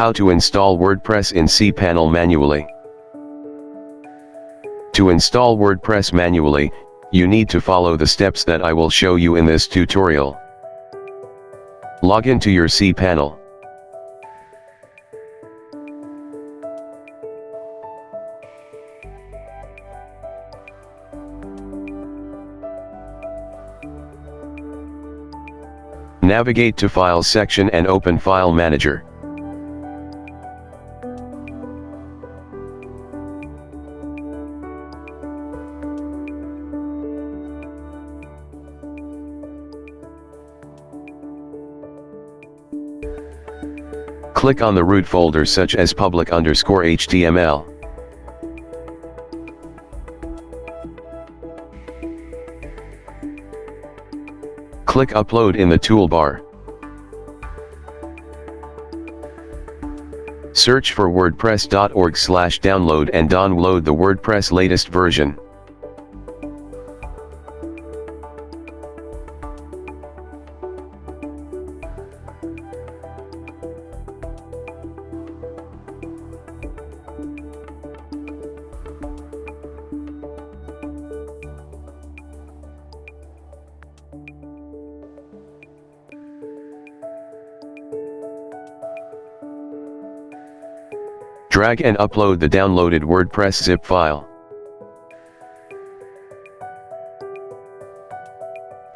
How to install WordPress in Cpanel manually. To install WordPress manually, you need to follow the steps that I will show you in this tutorial. Log into your Cpanel. Navigate to Files section and open File Manager. Click on the root folder such as public_HTML. Click Upload in the toolbar. Search for wordpress.org/download and download the WordPress latest version. Drag and upload the downloaded WordPress zip file.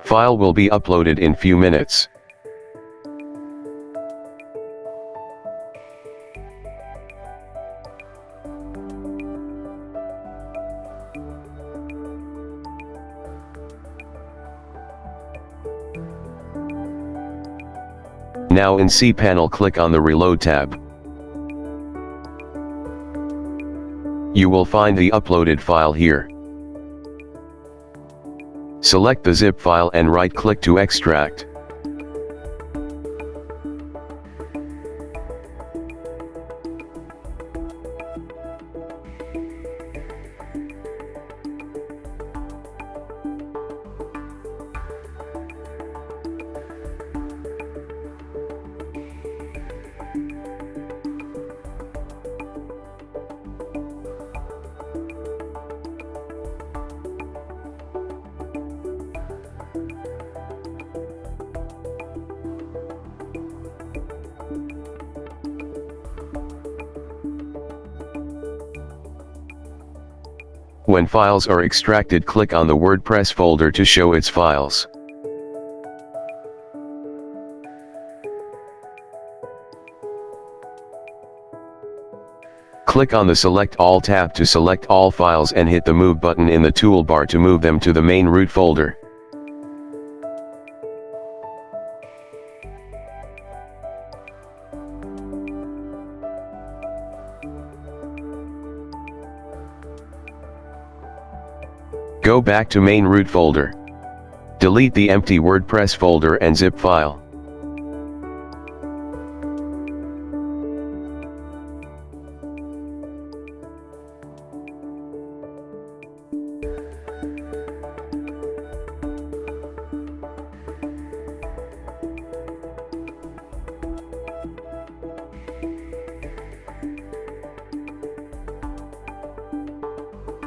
File will be uploaded in few minutes. Now in Cpanel, click on the Reload tab. You will find the uploaded file here. Select the zip file and right-click to extract. When files are extracted, click on the WordPress folder to show its files. Click on the Select All tab to select all files and hit the Move button in the toolbar to move them to the main root folder. Go back to main root folder. Delete the empty WordPress folder and zip file.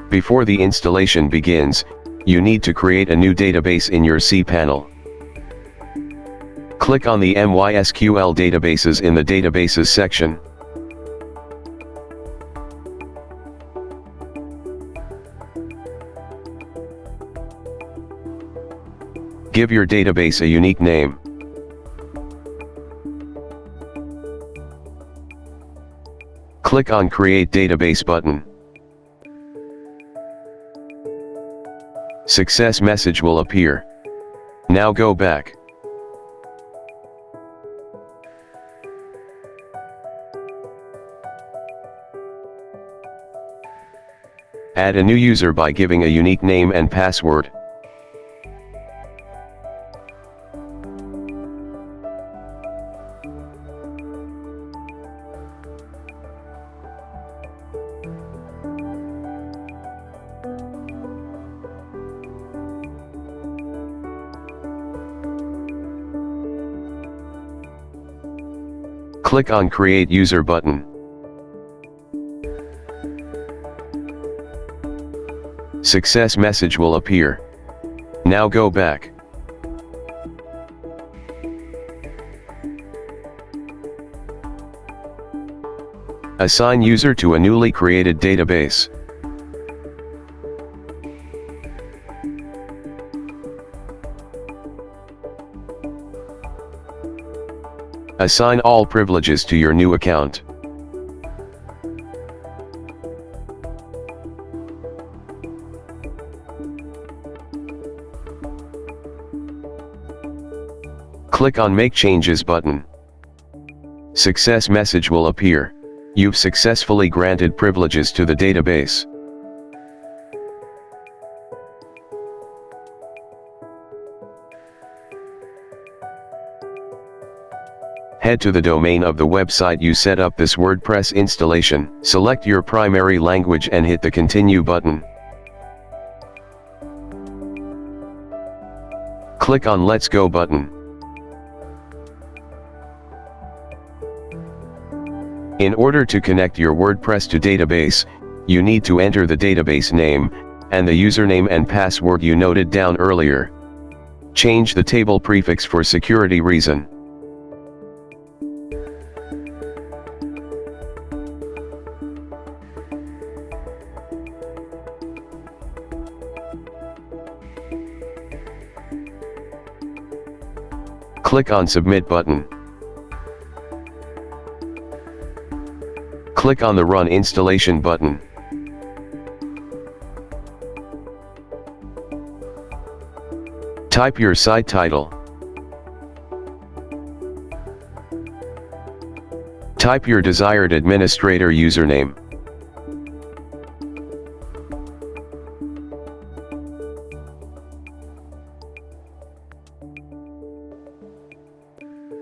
Before the installation begins, you need to create a new database in your Cpanel. Click on the MySQL databases in the Databases section. Give your database a unique name. Click on Create Database button. Success message will appear. Now go back. Add a new user by giving a unique name and password. Click on Create User button. Success message will appear. Now go back. Assign user to a newly created database. Assign all privileges to your new account. Click on Make Changes button. Success message will appear. You've successfully granted privileges to the database. Head to the domain of the website you set up this WordPress installation, select your primary language and hit the Continue button. Click on Let's Go button. In order to connect your WordPress to database, you need to enter the database name, and the username and password you noted down earlier. Change the table prefix for security reason. Click on Submit button. Click on the Run Installation button. Type your site title. Type your desired administrator username.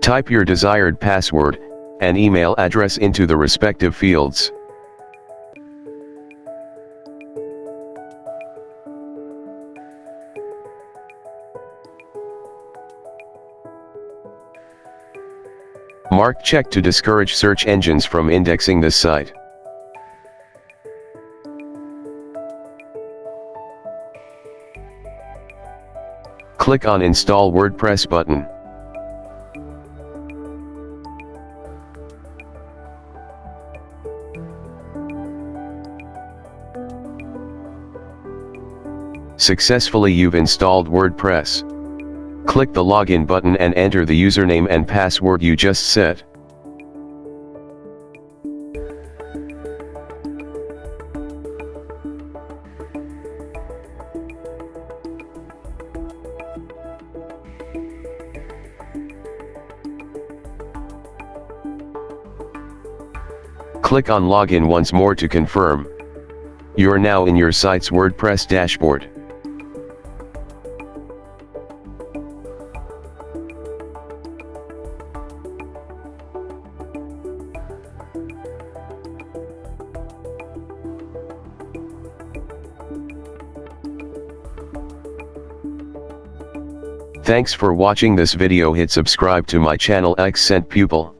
Type your desired password and email address into the respective fields. Mark Check to discourage search engines from indexing this site. Click on Install WordPress button. Successfully, you've installed WordPress. Click the Login button and enter the username and password you just set. Click on Login once more to confirm. You're now in your site's WordPress dashboard. Thanks for watching this video. Hit subscribe to my channel Cpupil.